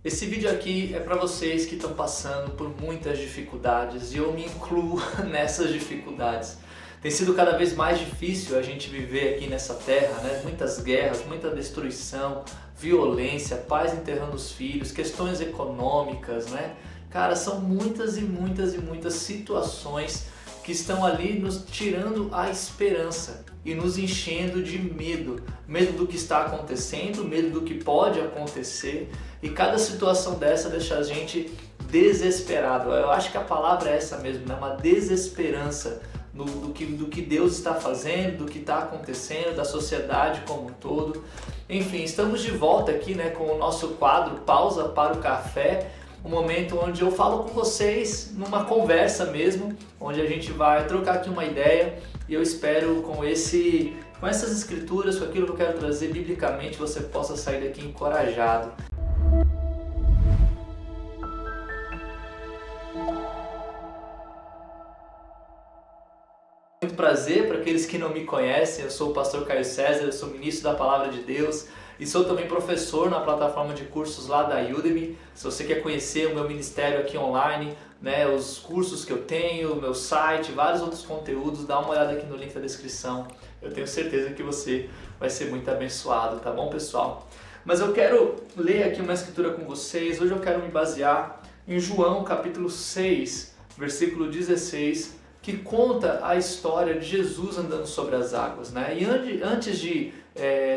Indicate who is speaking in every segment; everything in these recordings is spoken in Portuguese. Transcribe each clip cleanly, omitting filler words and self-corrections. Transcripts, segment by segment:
Speaker 1: Esse vídeo aqui é para vocês que estão passando por muitas dificuldades e eu me incluo nessas dificuldades. Tem sido cada vez mais difícil a gente viver aqui nessa terra, né? Muitas guerras, muita destruição, violência, pais enterrando os filhos, questões econômicas, né? Cara, são muitas e muitas e muitas situações que estão ali nos tirando a esperança e nos enchendo de medo. Medo do que está acontecendo, medo do que pode acontecer, e cada situação dessa deixa a gente desesperado. Eu acho que a palavra é essa mesmo, né? Uma desesperança do que Deus está fazendo, do que está acontecendo, da sociedade como um todo. Enfim, estamos de volta aqui, né, com o nosso quadro Pausa para o Café, um momento onde eu falo com vocês numa conversa mesmo, onde a gente vai trocar aqui uma ideia, e eu espero com essas escrituras, com aquilo que eu quero trazer biblicamente, você possa sair daqui encorajado. Muito prazer, para aqueles que não me conhecem, eu sou o pastor Caio César, eu sou ministro da Palavra de Deus e sou também professor na plataforma de cursos lá da Udemy. Se você quer conhecer o meu ministério aqui online, né, os cursos que eu tenho, o meu site, vários outros conteúdos, dá uma olhada aqui no link da descrição. Eu tenho certeza que você vai ser muito abençoado, tá bom, pessoal? Mas eu quero ler aqui uma escritura com vocês. Hoje eu quero me basear em João capítulo 6, versículo 16, que conta a história de Jesus andando sobre as águas, né? E antes de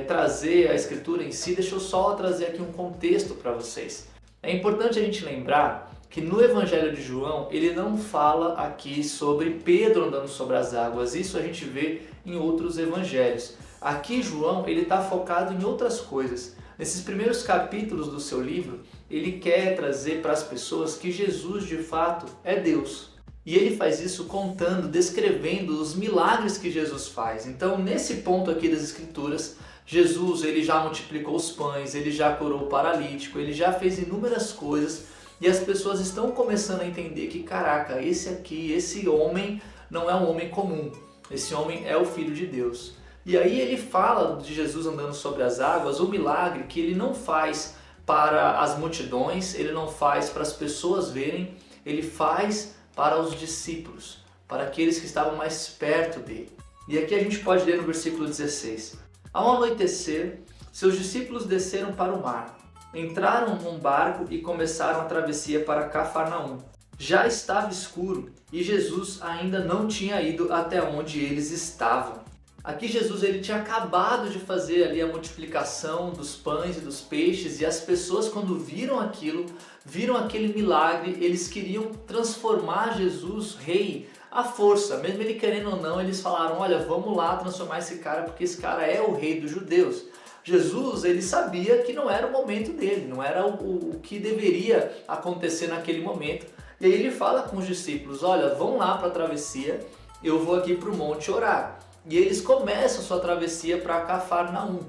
Speaker 1: trazer a escritura em si, deixa eu só trazer aqui um contexto para vocês. É importante a gente lembrar que no Evangelho de João, ele não fala aqui sobre Pedro andando sobre as águas. Isso a gente vê em outros evangelhos. Aqui João, ele está focado em outras coisas. Nesses primeiros capítulos do seu livro, ele quer trazer para as pessoas que Jesus de fato é Deus. E ele faz isso contando, descrevendo os milagres que Jesus faz. Então, nesse ponto aqui das Escrituras, Jesus ele já multiplicou os pães, ele já curou o paralítico, ele já fez inúmeras coisas. E as pessoas estão começando a entender que, caraca, esse homem não é um homem comum. Esse homem é o Filho de Deus. E aí ele fala de Jesus andando sobre as águas, o milagre que ele não faz para as multidões, ele não faz para as pessoas verem, ele faz para os discípulos, para aqueles que estavam mais perto dele. E aqui a gente pode ler no versículo 16. Ao anoitecer, seus discípulos desceram para o mar, entraram num barco e começaram a travessia para Cafarnaum. Já estava escuro e Jesus ainda não tinha ido até onde eles estavam. Aqui Jesus ele tinha acabado de fazer ali a multiplicação dos pães e dos peixes, e as pessoas, quando viram aquilo, viram aquele milagre, eles queriam transformar Jesus rei à força, mesmo ele querendo ou não. Eles falaram: olha, vamos lá transformar esse cara, porque esse cara é o rei dos judeus. Jesus ele sabia que não era o momento dele, não era o que deveria acontecer naquele momento, e aí ele fala com os discípulos: olha, vão lá para a travessia, eu vou aqui para o monte orar. E eles começam sua travessia para Cafarnaum.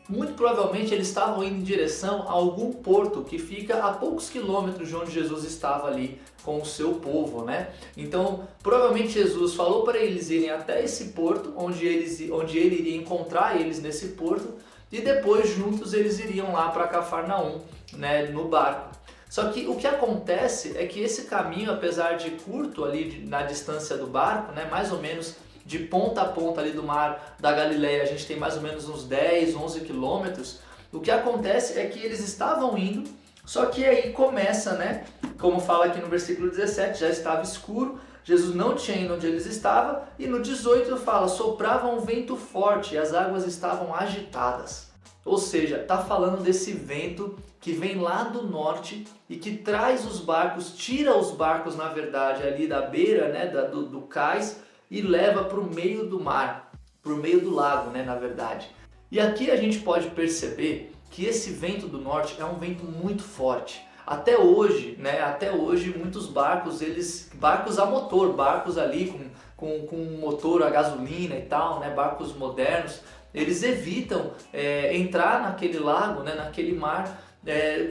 Speaker 1: Muito provavelmente eles estavam indo em direção a algum porto que fica a poucos quilômetros de onde Jesus estava ali com o seu povo, né? Então, provavelmente Jesus falou para eles irem até esse porto, onde ele iria encontrar eles nesse porto, e depois juntos eles iriam lá para Cafarnaum, né, no barco. Só que o que acontece é que esse caminho, apesar de curto ali na distância do barco, né, mais ou menos de ponta a ponta ali do mar da Galileia, a gente tem mais ou menos uns 10, 11 quilômetros. O que acontece é que eles estavam indo, só que aí começa, né? Como fala aqui no versículo 17, já estava escuro, Jesus não tinha ido onde eles estavam, e no 18 fala: soprava um vento forte e as águas estavam agitadas. Ou seja, está falando desse vento que vem lá do norte e que traz os barcos, tira os barcos, na verdade, ali da beira, né, do cais, e leva para o meio do mar, para o meio do lago, né, na verdade. E aqui a gente pode perceber que esse vento do norte é um vento muito forte. Até hoje, né, muitos barcos, barcos a motor, barcos ali com motor a gasolina e tal, né, barcos modernos, eles evitam entrar naquele lago, né, naquele mar,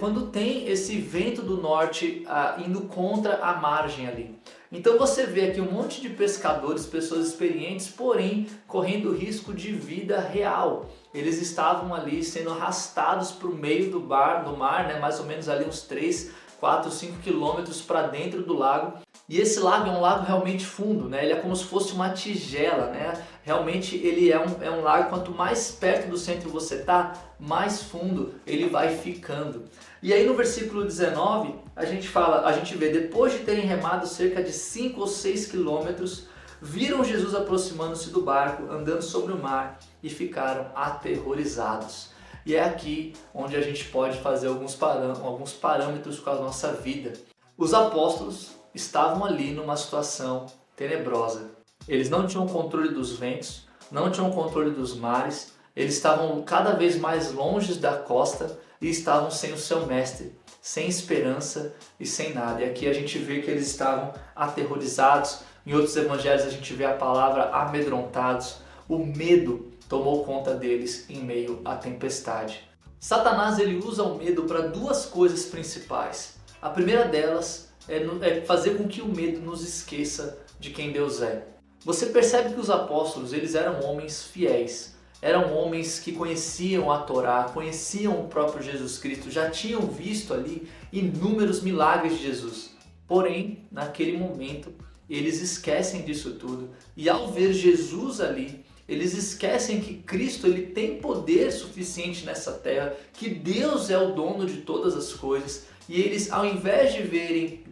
Speaker 1: quando tem esse vento do norte indo contra a margem ali. Então você vê aqui um monte de pescadores, pessoas experientes, porém correndo risco de vida real. Eles estavam ali sendo arrastados para o meio do mar, né, mais ou menos ali uns 3, 4, 5 quilômetros para dentro do lago. E esse lago é um lago realmente fundo, né? Ele é como se fosse uma tigela, né? Realmente ele é um lago, quanto mais perto do centro você está, mais fundo ele vai ficando. E aí no versículo 19 a gente vê, depois de terem remado cerca de 5 ou 6 quilômetros, viram Jesus aproximando-se do barco, andando sobre o mar, e ficaram aterrorizados. E é aqui onde a gente pode fazer alguns parâmetros com a nossa vida. Os apóstolos estavam ali numa situação tenebrosa. Eles não tinham controle dos ventos, não tinham controle dos mares, eles estavam cada vez mais longe da costa e estavam sem o seu mestre, sem esperança e sem nada. E aqui a gente vê que eles estavam aterrorizados. Em outros evangelhos a gente vê a palavra amedrontados. O medo tomou conta deles em meio à tempestade. Satanás ele usa o medo para duas coisas principais. A primeira delas é fazer com que o medo nos esqueça de quem Deus é. Você percebe que os apóstolos eles eram homens fiéis, eram homens que conheciam a Torá, conheciam o próprio Jesus Cristo, já tinham visto ali inúmeros milagres de Jesus. Porém, naquele momento, eles esquecem disso tudo e ao ver Jesus ali, eles esquecem que Cristo ele tem poder suficiente nessa terra, que Deus é o dono de todas as coisas. E eles, ao invés de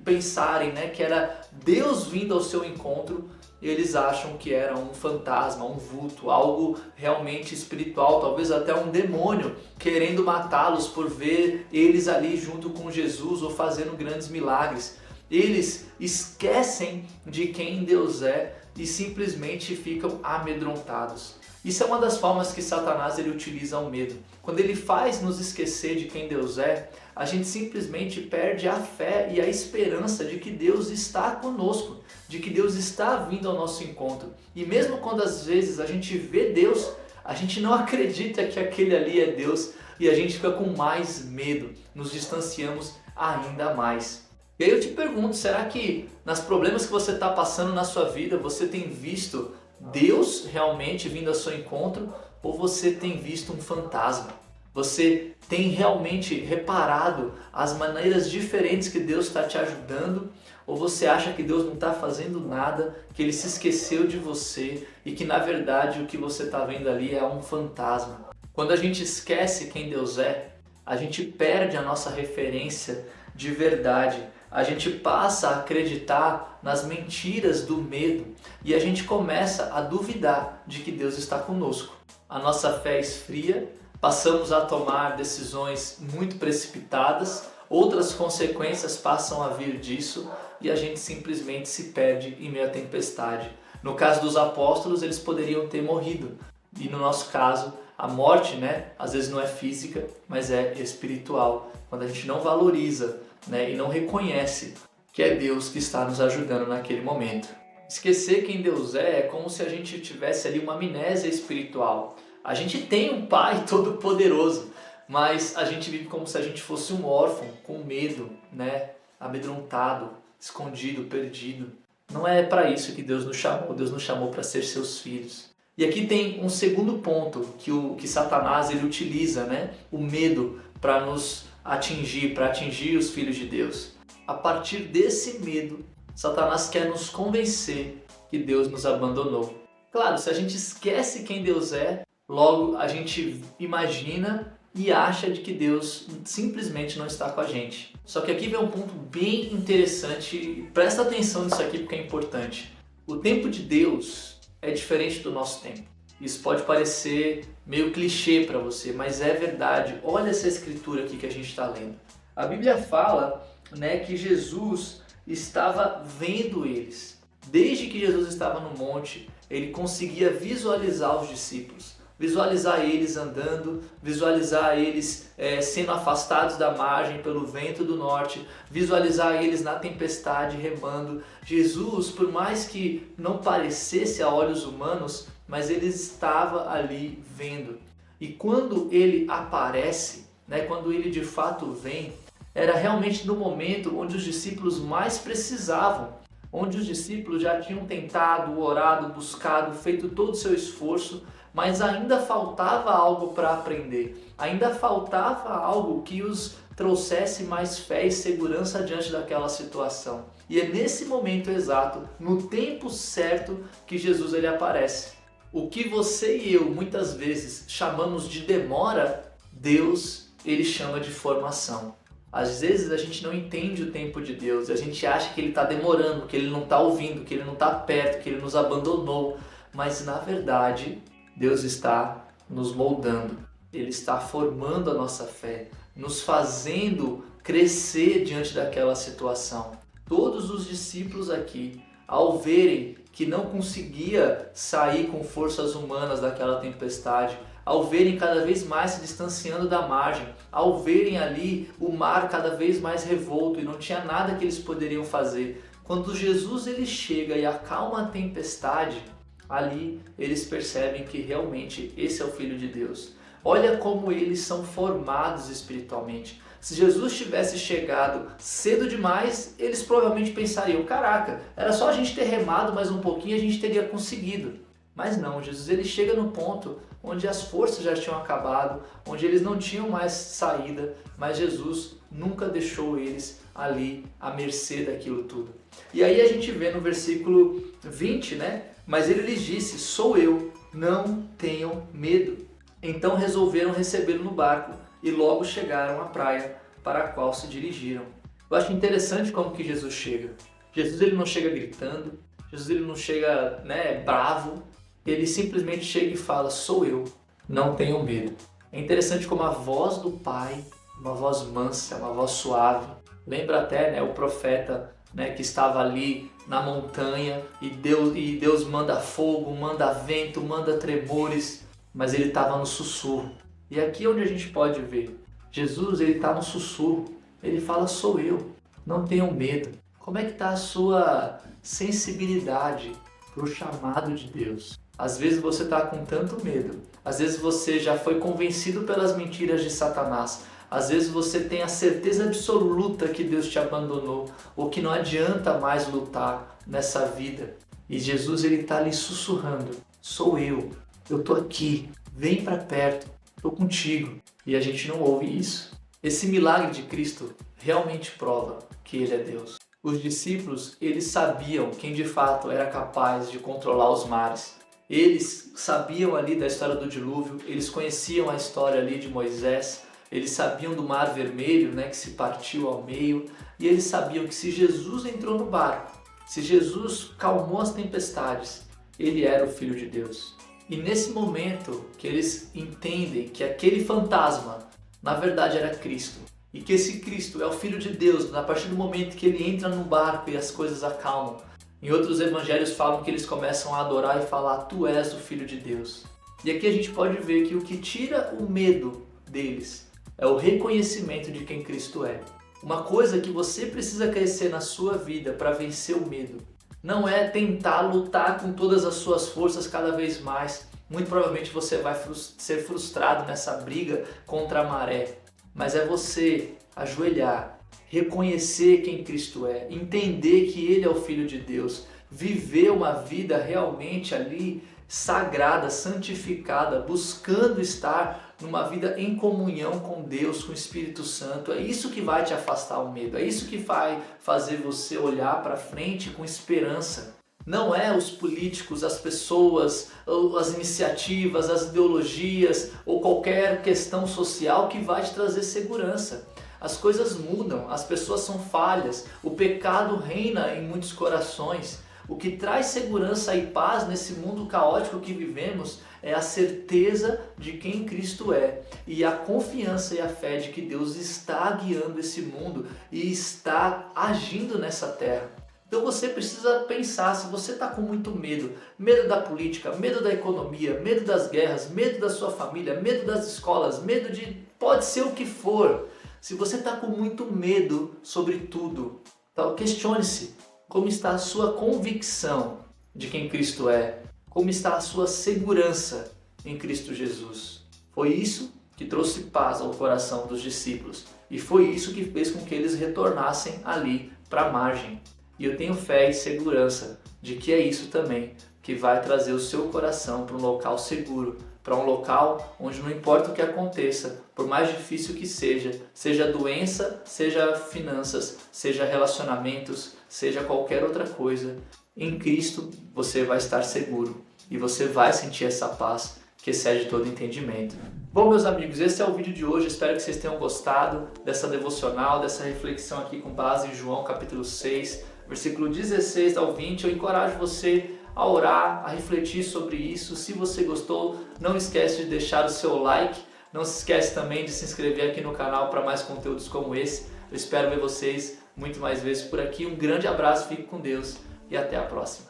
Speaker 1: pensarem, né, que era Deus vindo ao seu encontro, eles acham que era um fantasma, um vulto, algo realmente espiritual, talvez até um demônio querendo matá-los por ver eles ali junto com Jesus ou fazendo grandes milagres. Eles esquecem de quem Deus é e simplesmente ficam amedrontados. Isso é uma das formas que Satanás ele utiliza o medo. Quando ele faz nos esquecer de quem Deus é, a gente simplesmente perde a fé e a esperança de que Deus está conosco, de que Deus está vindo ao nosso encontro. E mesmo quando às vezes a gente vê Deus, a gente não acredita que aquele ali é Deus e a gente fica com mais medo, nos distanciamos ainda mais. E aí eu te pergunto, será que nos problemas que você está passando na sua vida, você tem visto Deus realmente vindo ao seu encontro ou você tem visto um fantasma? Você tem realmente reparado as maneiras diferentes que Deus está te ajudando? Ou você acha que Deus não está fazendo nada, que Ele se esqueceu de você e que na verdade o que você está vendo ali é um fantasma? Quando a gente esquece quem Deus é, a gente perde a nossa referência de verdade. A gente passa a acreditar nas mentiras do medo e a gente começa a duvidar de que Deus está conosco. A nossa fé esfria, passamos a tomar decisões muito precipitadas, outras consequências passam a vir disso e a gente simplesmente se perde em meio à tempestade. No caso dos apóstolos, eles poderiam ter morrido. E no nosso caso, a morte, né, às vezes não é física, mas é espiritual. Quando a gente não valoriza, né, e não reconhece que é Deus que está nos ajudando naquele momento. Esquecer quem Deus é como se a gente tivesse ali uma amnésia espiritual. A gente tem um Pai todo-poderoso, mas a gente vive como se a gente fosse um órfão, com medo, né, amedrontado, escondido, perdido. Não é para isso que Deus nos chamou para ser seus filhos. E aqui tem um segundo ponto que Satanás ele utiliza, né, o medo para nos atingir, para atingir os filhos de Deus. A partir desse medo, Satanás quer nos convencer que Deus nos abandonou. Claro, se a gente esquece quem Deus é, logo a gente imagina e acha de que Deus simplesmente não está com a gente. Só que aqui vem um ponto bem interessante e presta atenção nisso aqui porque é importante. O tempo de Deus é diferente do nosso tempo. Isso pode parecer meio clichê para você, mas é verdade. Olha essa escritura aqui que a gente está lendo. A Bíblia fala, né, que Jesus estava vendo eles. Desde que Jesus estava no monte, ele conseguia visualizar os discípulos, visualizar eles andando, visualizar eles sendo afastados da margem pelo vento do norte, visualizar eles na tempestade remando. Jesus, por mais que não parecesse a olhos humanos, mas ele estava ali vendo. E quando ele aparece, né, quando ele de fato vem, era realmente no momento onde os discípulos mais precisavam, onde os discípulos já tinham tentado, orado, buscado, feito todo o seu esforço, mas ainda faltava algo para aprender, ainda faltava algo que os trouxesse mais fé e segurança diante daquela situação. E é nesse momento exato, no tempo certo, que Jesus ele aparece. O que você e eu muitas vezes chamamos de demora, Deus ele chama de formação. Às vezes a gente não entende o tempo de Deus, a gente acha que ele está demorando, que ele não está ouvindo, que ele não está perto, que ele nos abandonou. Mas na verdade, Deus está nos moldando, Ele está formando a nossa fé, nos fazendo crescer diante daquela situação. Todos os discípulos aqui, ao verem que não conseguia sair com forças humanas daquela tempestade, ao verem cada vez mais se distanciando da margem, ao verem ali o mar cada vez mais revolto e não tinha nada que eles poderiam fazer, quando Jesus ele chega e acalma a tempestade, ali eles percebem que realmente esse é o Filho de Deus. Olha como eles são formados espiritualmente. Se Jesus tivesse chegado cedo demais, eles provavelmente pensariam, caraca, era só a gente ter remado mais um pouquinho e a gente teria conseguido. Mas não, Jesus ele chega no ponto onde as forças já tinham acabado, onde eles não tinham mais saída, mas Jesus nunca deixou eles ali à mercê daquilo tudo. E aí a gente vê no versículo 20, né? Mas ele lhes disse, sou eu, não tenham medo. Então resolveram recebê-lo no barco e logo chegaram à praia para a qual se dirigiram. Eu acho interessante como que Jesus chega. Jesus ele não chega gritando, Jesus ele não chega, né, bravo, ele simplesmente chega e fala, sou eu, não tenham medo. É interessante como a voz do Pai, uma voz mansa, uma voz suave, lembra até, né, o profeta, né, que estava ali na montanha e Deus manda fogo, manda vento, manda tremores, mas ele estava no sussurro. E aqui é onde a gente pode ver, Jesus ele está no sussurro, ele fala sou eu, não tenham medo. Como é que está a sua sensibilidade para o chamado de Deus? Às vezes você está com tanto medo, às vezes você já foi convencido pelas mentiras de Satanás, às vezes você tem a certeza absoluta que Deus te abandonou ou que não adianta mais lutar nessa vida. E Jesus ele está ali sussurrando, sou eu estou aqui, vem para perto, estou contigo. E a gente não ouve isso. Esse milagre de Cristo realmente prova que Ele é Deus. Os discípulos, eles sabiam quem de fato era capaz de controlar os mares. Eles sabiam ali da história do dilúvio, eles conheciam a história ali de Moisés, eles sabiam do mar vermelho, né, que se partiu ao meio, e eles sabiam que se Jesus entrou no barco, se Jesus calmou as tempestades, Ele era o Filho de Deus. E nesse momento que eles entendem que aquele fantasma, na verdade era Cristo, e que esse Cristo é o Filho de Deus, a partir do momento que ele entra no barco e as coisas acalmam. Em outros evangelhos falam que eles começam a adorar e falar, tu és o Filho de Deus. E aqui a gente pode ver que o que tira o medo deles é o reconhecimento de quem Cristo é. Uma coisa que você precisa crescer na sua vida para vencer o medo não é tentar lutar com todas as suas forças cada vez mais. Muito provavelmente você vai ser frustrado nessa briga contra a maré. Mas é você ajoelhar, reconhecer quem Cristo é, entender que Ele é o Filho de Deus, viver uma vida realmente ali sagrada, santificada, buscando estar numa vida em comunhão com Deus, com o Espírito Santo. É isso que vai te afastar o medo, é isso que vai fazer você olhar para frente com esperança. Não é os políticos, as pessoas, as iniciativas, as ideologias ou qualquer questão social que vai te trazer segurança. As coisas mudam, as pessoas são falhas, o pecado reina em muitos corações. O que traz segurança e paz nesse mundo caótico que vivemos é a certeza de quem Cristo é e a confiança e a fé de que Deus está guiando esse mundo e está agindo nessa terra. Então você precisa pensar, se você está com muito medo, medo da política, medo da economia, medo das guerras, medo da sua família, medo das escolas, medo de... pode ser o que for. Se você está com muito medo sobre tudo, então questione-se. Como está a sua convicção de quem Cristo é? Como está a sua segurança em Cristo Jesus? Foi isso que trouxe paz ao coração dos discípulos. E foi isso que fez com que eles retornassem ali para a margem. E eu tenho fé e segurança de que é isso também que vai trazer o seu coração para um local seguro, para um local onde não importa o que aconteça, por mais difícil que seja doença, seja finanças, seja relacionamentos, seja qualquer outra coisa, em Cristo você vai estar seguro e você vai sentir essa paz que excede todo entendimento. Bom, meus amigos, esse é o vídeo de hoje. Espero que vocês tenham gostado dessa devocional, dessa reflexão aqui com base em João capítulo 6, versículo 16 ao 20. Eu encorajo você a orar, a refletir sobre isso. Se você gostou, não esquece de deixar o seu like. Não se esquece também de se inscrever aqui no canal para mais conteúdos como esse. Eu espero ver vocês muito mais vezes por aqui. Um grande abraço, fique com Deus e até a próxima.